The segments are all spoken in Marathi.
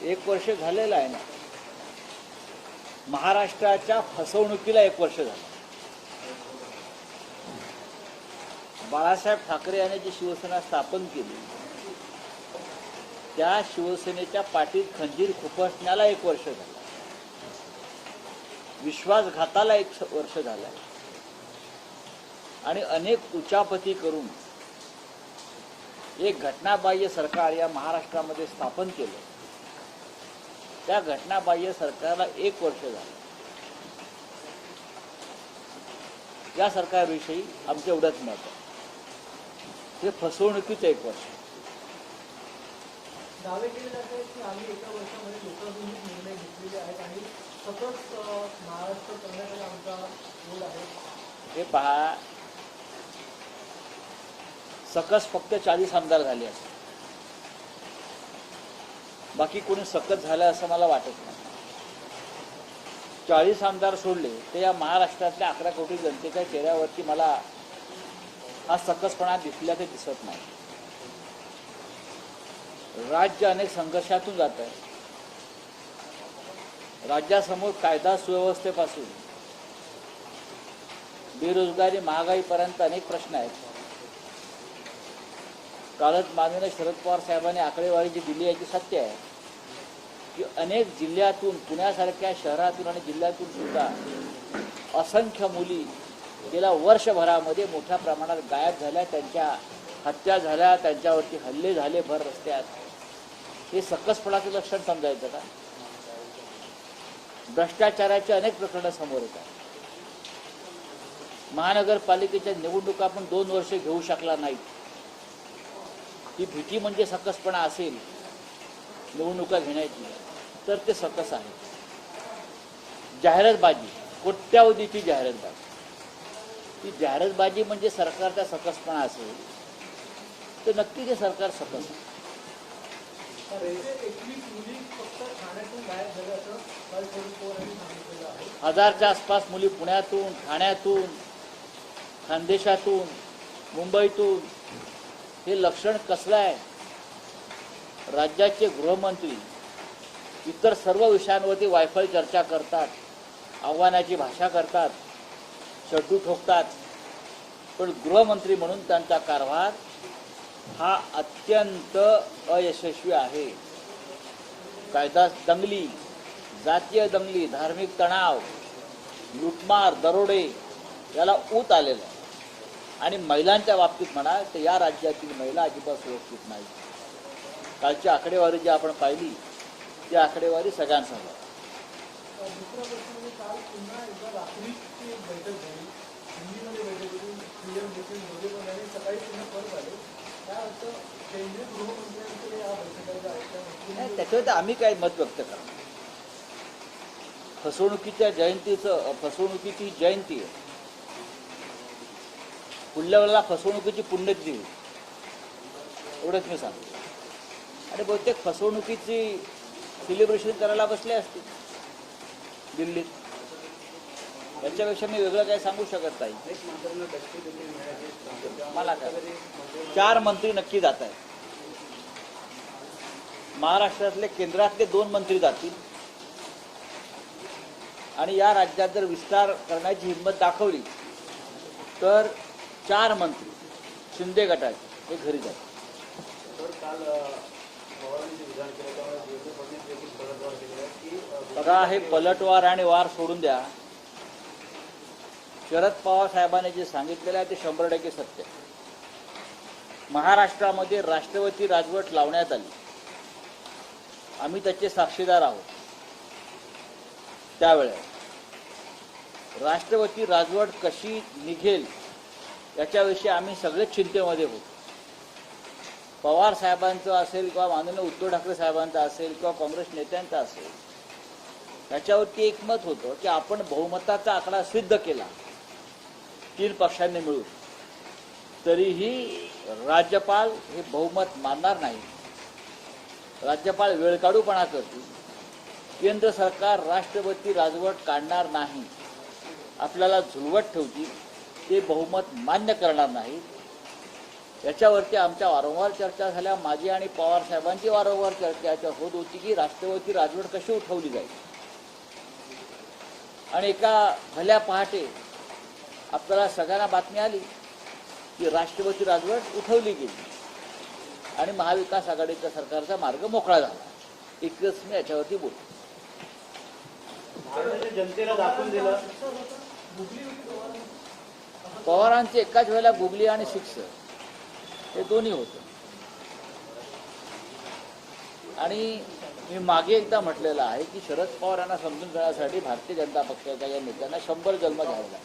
1 वर्ष झालेलं आहे ना. महाराष्ट्राच्या फसवणुकीला 1 वर्ष झालं. बाळासाहेब ठाकरे यांनी जी शिवसेना स्थापन केली त्या शिवसेनेच्या पाठीत खंजीर खुपसण्याला 1 वर्ष झालं. विश्वासघाताला 1 वर्ष झालं आणि अनेक उचापती करून एक घटनाबाह्य सरकार या महाराष्ट्रामध्ये स्थापन केलं. त्या घटनाबाह्य सरकारला 1 वर्ष झालं. या सरकारविषयी आमचं एवढंच मत आहे, हे फसवणुकीचं 1 वर्ष. दावे केले जात आहेत की आम्ही एका वर्षामध्ये लोकाभिमुख निर्णय घेतलेले आहेत आणि सतत महाराष्ट्र करण्याकडे आमचा रोल आहे. हे पहा, सकस फक्त 40 आमदार झाले असते, बाकी कोणी सकस झालं असं मला वाटत नाही. 40 आमदार सोडले तर या महाराष्ट्रातल्या 11 कोटी जनतेच्या चेहऱ्यावरती मला हा सकसपणा दिसल्याचं दिसत नाही. राज्य अनेक संघर्षातून जात आहे. राज्यासमोर कायदा सुव्यवस्थेपासून बेरोजगारी महागाईपर्यंत अनेक प्रश्न आहेत. कालच माननीय शरद पवार साहेबांनी आकडेवारी जी दिली आहे ती सत्य आहे की अनेक जिल्ह्यातून, पुण्यासारख्या शहरातून आणि जिल्ह्यातून सुद्धा असंख्य मुली गेल्या वर्षभरामध्ये मोठ्या प्रमाणात गायब झाल्या, त्यांच्या हत्या झाल्या, त्यांच्यावरती हल्ले झाले भर रस्त्यात. हे सकसपणाचं लक्षण समजायचं का? भ्रष्टाचाराचे अनेक प्रकरणं समोर येतात. महानगरपालिकेच्या निवडणुका पण 2 वर्ष घेऊ शकला नाहीत. ही भीती म्हणजे सकसपणा असेल निवडणुका घेण्याची तर ते सकस आहे. जाहिरातबाजी, कोट्यावधीची जाहिरातबाजी, ती जाहिरातबाजी म्हणजे सरकारचा सकसपणा असेल तर नक्की ते सरकार सकस आहे. 1000च्या आसपास मुली पुण्यातून, ठाण्यातून, खानदेशातून, मुंबईतून. हे लक्षण कसलं आहे? राज्याचे गृहमंत्री इतर सर्व विषयांवरती वायफळ चर्चा करतात, आव्हानाची भाषा करतात, शड्डू ठोकतात, पण गृहमंत्री म्हणून त्यांचा कारभार हा अत्यंत अयशस्वी आहे. कायदा दंगली, जातीय दंगली, धार्मिक तणाव, लुटमार, दरोडे याला ऊत आलेलं आहे. आणि महिलांच्या बाबतीत म्हणा तर या राज्यातील महिला अजिबात सुरक्षित नाही. कालची आकडेवारी जी आपण पाहिली ती आकडेवारी सगळ्यांसमोर. दुसरा प्रश्न, काल पुन्हा एकदा रात्रीची एक बैठक झाली, हिंदीमध्ये बैठक होती, पीएम नितीन मोदी यांनी सकाळी पुन्हा परत आले. त्या अर्थ केंद्रीय गृहमंत्र्यांकडे या बैठकाचं ऐकलं. त्याच्यावर आम्ही काय मत व्यक्त करणार? फसवणुकीची जयंती आहे. पुढल्या वेळेला फसवणुकीची पुण्यतिथी होईल एवढंच मी सांगतो. आणि बहुतेक फसवणुकीची सेलिब्रेशन करायला बसले असतील दिल्लीत. याच्यापेक्षा मी वेगळं काही सांगू शकत नाही. मला काय, 4 मंत्री नक्की जात आहेत. महाराष्ट्रातले केंद्रातले 2 मंत्री जातील आणि या राज्यात जर विस्तार करण्याची हिंमत दाखवली तर 4 मंत्री शिंदे गटाचे हे घरी जातात. बघा, हे पलटवार आणि वार सोडून द्या. शरद पवार साहेबांनी जे सांगितलेलं आहे ते 100% सत्य आहे. महाराष्ट्रामध्ये राष्ट्रपती राजवट लावण्यात आली, आम्ही त्याचे साक्षीदार आहोत. त्यावेळेस राष्ट्रपती राजवट कशी निघेल याच्याविषयी आम्ही सगळेच चिंतेमध्ये होतो. पवार साहेबांचं असेल किंवा माननीय उद्धव ठाकरे साहेबांचं असेल किंवा काँग्रेस नेत्यांचं असेल, त्याच्यावरती एकमत होतं की आपण बहुमताचा आकडा सिद्ध केला 3 पक्षांनी मिळून, तरीही राज्यपाल हे बहुमत मानणार नाही. राज्यपाल वेळकाढूपणा करतील. केंद्र सरकार राष्ट्रपती राजवट काढणार नाही, आपल्याला झुलवत ठेवतील, ते बहुमत मान्य करणार नाही. याच्यावरती आमच्या वारंवार चर्चा झाल्या. माझी आणि पवार साहेबांची वारंवार चर्चा याच्यावर होत होती की राष्ट्रवादी राजवट कशी उठवली जाईल. आणि एका भल्या पहाटे आपल्याला सगळ्यांना बातमी आली की राष्ट्रवादी राजवट उठवली गेली आणि महाविकास आघाडीच्या सरकारचा मार्ग मोकळा झाला. इतकंच मी याच्यावरती बोलतो. जनतेला दाखवून दिलं. पवारांचे एकाच वेळेला गुगली आणि शिक्ष हे दोन्ही होतं. आणि मी मागे एकदा म्हटलेलं आहे की शरद पवार यांना समजून घेण्यासाठी भारतीय जनता पक्षाच्या या नेत्यांना 100 जन्म घ्यावे लागले.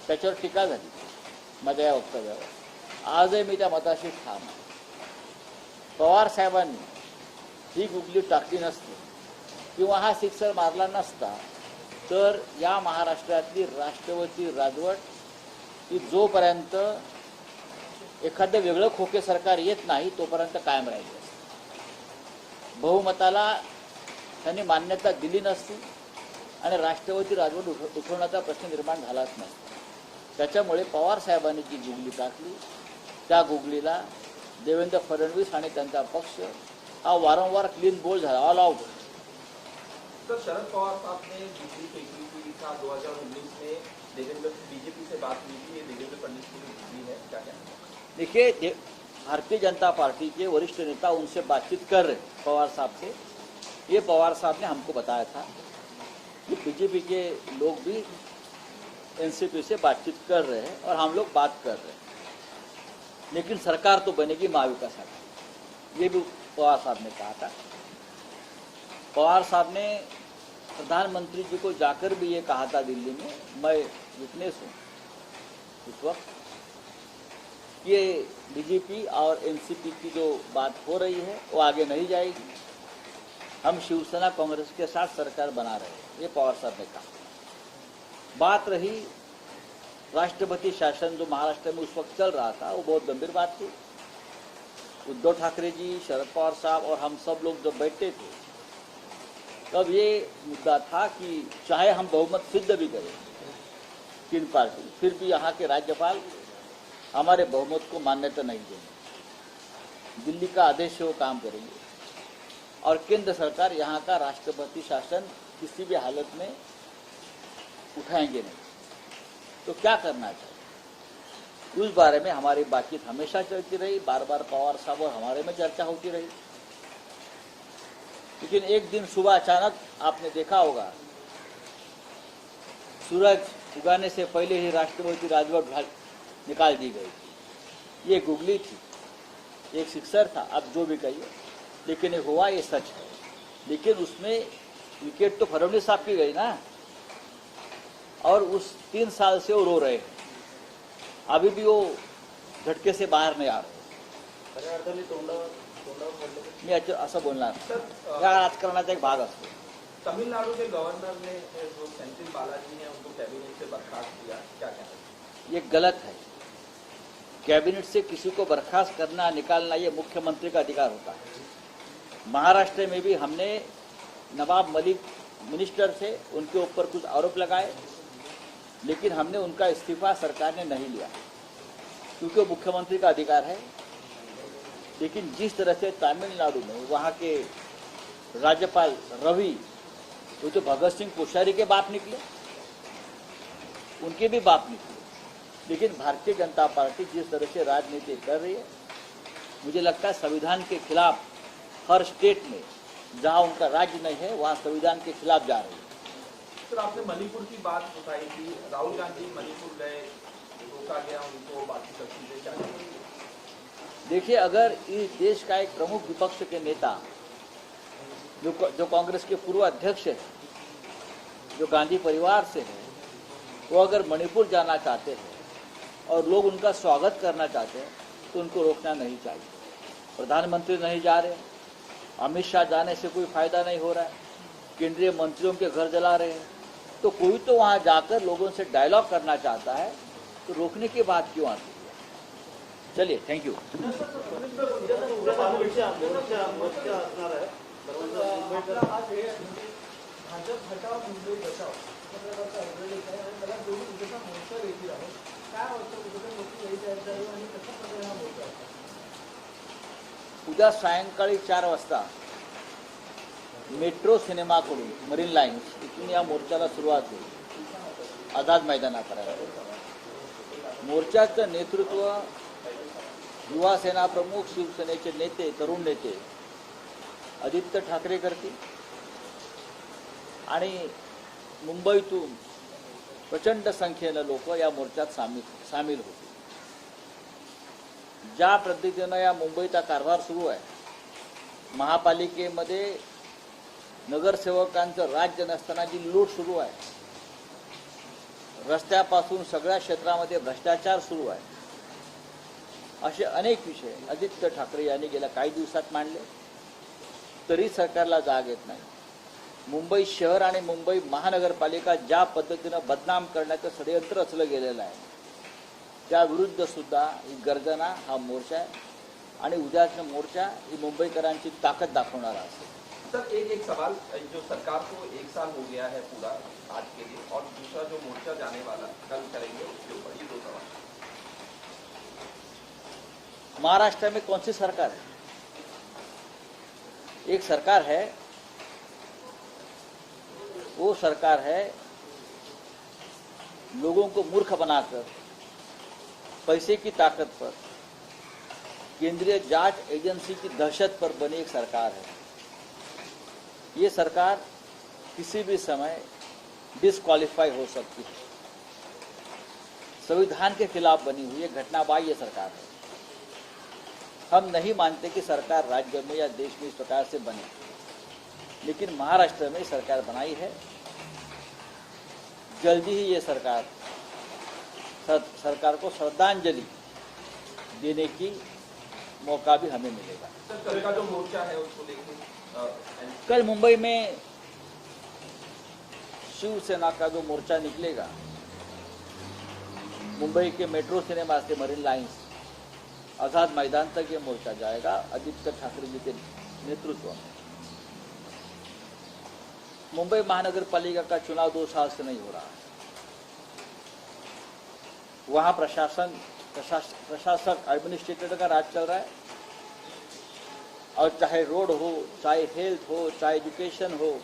त्याच्यावर टीका झाली माझ्या या वक्तव्यावर. आजही मी त्या मताशी ठाम आहे. पवार साहेबांनी ही गुगली टाकली नसती किंवा हा सिक्सर मारला नसता तर या महाराष्ट्रातली राष्ट्रवादी राजवट ही जोपर्यंत एखादं वेगळं खोके सरकार येत नाही तोपर्यंत कायम राहिली असते. बहुमताला त्यांनी मान्यता दिली नसती आणि राष्ट्रवादी राजवट उठवण्याचा प्रश्न निर्माण झालाच नसता. त्याच्यामुळे पवार साहेबांनी जी गुगली टाकली त्या गुगलीला देवेंद्र फडणवीस आणि त्यांचा पक्ष हा वारंवार क्लीन बोल्ड झाला, ऑल आउट. तो शरद पवार साहब ने गुगली फेंकी थी था 2019 में देवेंद्र बीजेपी से बात हुई थी. ये देवेंद्र फडणवीस की गुगली है, क्या कहना? देखिए, भारतीय जनता पार्टी के वरिष्ठ नेता उनसे बातचीत कर रहे पवार साहब से. ये पवार साहब ने हमको बताया था कि बीजेपी के लोग भी एनसीपी से बातचीत कर रहे हैं और हम लोग बात कर रहे हैं, लेकिन सरकार तो बनेगी महाविकास आघाड़ी. ये भी पवार साहब ने कहा था. पवार साहब ने प्रधानमंत्री जी को जाकर भी ये कहा था दिल्ली में, मैं विटनेस हूँ उस वक्त, ये बीजेपी और एनसीपी की जो बात हो रही है वो आगे नहीं जाएगी. हम शिवसेना कांग्रेस के साथ सरकार बना रहे हैं, ये पवार साहब ने कहा. बात रही राष्ट्रपति शासन जो महाराष्ट्र में उस वक्त चल रहा था, वो बहुत गंभीर बात थी. उद्धव ठाकरे जी, शरद पवार साहब और हम सब लोग जब बैठते थे तब ये मुद्दा था कि चाहे हम बहुमत सिद्ध भी करें 3 पार्टी, फिर भी यहाँ के राज्यपाल हमारे बहुमत को मान्यता नहीं देंगे. दिल्ली का आदेश है वो काम करेंगे और केंद्र सरकार यहाँ का राष्ट्रपति शासन किसी भी हालत में उठाएंगे नहीं. तो क्या करना चाहिए, उस बारे में हमारी बातचीत हमेशा चलती रही. बार बार पवार साहब और हमारे में चर्चा होती रही. लेकिन एक दिन सुबह अचानक आपने देखा होगा, सूरज उगाने से पहले ही राष्ट्रवादी राजवट निकाल दी गई. ये गुगली थी, एक सिक्सर था, अब जो भी कहिए, लेकिन ये हुआ, ये सच है. लेकिन उसमें विकेट तो फडणवीस साहब की गई ना, और उस 3 साल से वो रो रहे हैं. अभी भी वो झटके से बाहर नहीं आ रहे. मी असं बोलणार, या राजकारणाचा एक भाग असतो. तमिलनाडु के गवर्नर ने जो सेंथिल बालाजी ने उनको कैबिनेट से बर्खास्त किया, क्या कहना? ये गलत है. कैबिनेट से किसी को बर्खास्त करना, निकालना, ये मुख्यमंत्री का अधिकार होता है. महाराष्ट्र में भी हमने नवाब मलिक मिनिस्टर थे, उनके ऊपर कुछ आरोप लगाए, लेकिन हमने उनका इस्तीफा सरकार ने नहीं लिया क्योंकि वो मुख्यमंत्री का अधिकार है. लेकिन जिस तरह से तमिलनाडु में वहाँ के राज्यपाल रवि, वो तो भगत सिंह कोश्यारी के बाप निकले, उनके भी बाप निकले. लेकिन भारतीय जनता पार्टी जिस तरह से राजनीति कर रही है, मुझे लगता है संविधान के खिलाफ हर स्टेट में जहाँ उनका राज्य नहीं है वहाँ संविधान के खिलाफ जा रही है. सर, आपने मणिपुर की बात उठाई थी. राहुल गांधी मणिपुर गए, रोका गया उनको, बाकी सब चीजें क्या करेंगे? देखिए, अगर इस देश का एक प्रमुख विपक्ष के नेता जो कांग्रेस के पूर्व अध्यक्ष है, जो गांधी परिवार से है, वो अगर मणिपुर जाना चाहते हैं और लोग उनका स्वागत करना चाहते हैं तो उनको रोकना नहीं चाहिए. प्रधानमंत्री नहीं जा रहे, अमित शाह जाने से कोई फायदा नहीं हो रहा है, केंद्रीय मंत्रियों के घर जला रहे हैं, तो कोई तो वहाँ जाकर लोगों से डायलॉग करना चाहता है, तो रोकने की बात क्यों आती है? चलिए, थैंक यू. भाजप हटाव मुंबई बचाव अशा प्रकारचा अग्रलेख आहे आणि त्याला जोडून उद्याचा मोर्चा देखील आहे. काय वाटतं कुठे मोठी घाई तयार झाली आणि कशा प्रकारे हा मोर्चा असतो? उद्या सायंकाळी 4 वाजता मेट्रो सिनेमाकडून मरीन लाईन्स इथून या मोर्चाला सुरुवात होईल आझाद मैदानापर्यंत. मोर्चाचं नेतृत्व युवा सेना प्रमुख शिवसेनेचे नेते तरुण नेते आदित्य ठाकरे करतील आणि मुंबईतून प्रचंड संख्येनं लोक या मोर्चात सामील होतील. ज्या पद्धतीनं या मुंबईचा कारभार सुरू आहे, महापालिकेमध्ये नगरसेवकांचं राज्य नसताना जी लूट सुरू आहे, रस्त्यापासून सगळ्या क्षेत्रामध्ये भ्रष्टाचार सुरू आहे, असे अनेक विषय आदित्य ठाकरे यांनी गेल्या काही दिवसात मांडले, तरी सरकारला जाग येत नाही. मुंबई शहर आणि मुंबई महानगरपालिका ज्या पद्धतीनं बदनाम करण्याचं षडयंत्र रचलं गेलेलं आहे, त्याविरुद्ध सुद्धा ही गर्जना हा मोर्चा आहे आणि उद्याचा मोर्चा ही मुंबईकरांची ताकद दाखवणारा असेल. सर एक सवाल, जो सरकार को 1 साल हो गया है पूरा आज के लिए, और दूसरा जो मोर्चा जाने वाला कल करेंगे उसके ऊपर, ये 2 सवाल. महाराष्ट्र में कौन सी सरकार है? एक सरकार है, वो सरकार है लोगों को मूर्ख बनाकर पैसे की ताकत पर, केंद्रीय जांच एजेंसी की दहशत पर बनी एक सरकार है. ये सरकार किसी भी समय डिस्क्वालीफाई हो सकती है. संविधान के खिलाफ बनी हुई एक घटनाबाह्य सरकार है. हम नहीं मानते कि सरकार राज्य में या देश में इस प्रकार से बने, लेकिन महाराष्ट्र में सरकार बनाई है. जल्दी ही ये सरकार को श्रद्धांजलि देने की मौका भी हमें मिलेगा. सर कल का जो मोर्चा है उसको लेकर कल मुंबई में शिवसेना का जो मोर्चा निकलेगा, मुंबई के मेट्रो सिनेमा से मरीन लाइन्स आज़ाद मैदान तक ये मोर्चा जाएगा आदित्य ठाकरे जी के नेतृत्व में. मुंबई महानगर पालिका का चुनाव 2 साल से नहीं हो रहा है. वहां प्रशासक एडमिनिस्ट्रेटर का राज चल रहा है, और चाहे रोड हो, चाहे हेल्थ हो, चाहे एजुकेशन हो,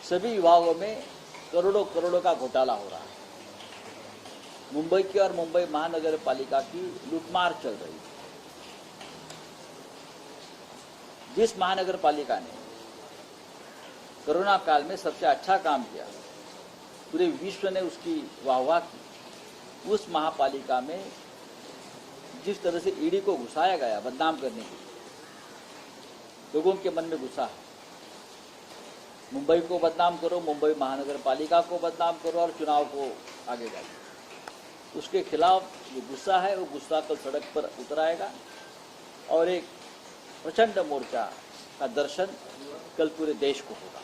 सभी विभागों में करोड़ों का घोटाला हो रहा है. मुंबई की और मुंबई महानगर पालिका की लूटमार चल रही है. जिस महानगर पालिका ने कोरोना काल में सबसे अच्छा काम किया, पूरे विश्व ने उसकी वाहवाह की, उस महापालिका में जिस तरह से ईडी को घुसाया गया बदनाम करने के लिए, लोगों के मन में गुस्सा है. मुंबई को बदनाम करो, मुंबई महानगर पालिका को बदनाम करो और चुनाव को आगे जाओ. उसके खिलाफ जो गुस्सा है, वो गुस्सा कल सड़क पर उतर आएगा और एक प्रचंड मोर्चा का दर्शन कल पूरे देश को होगा.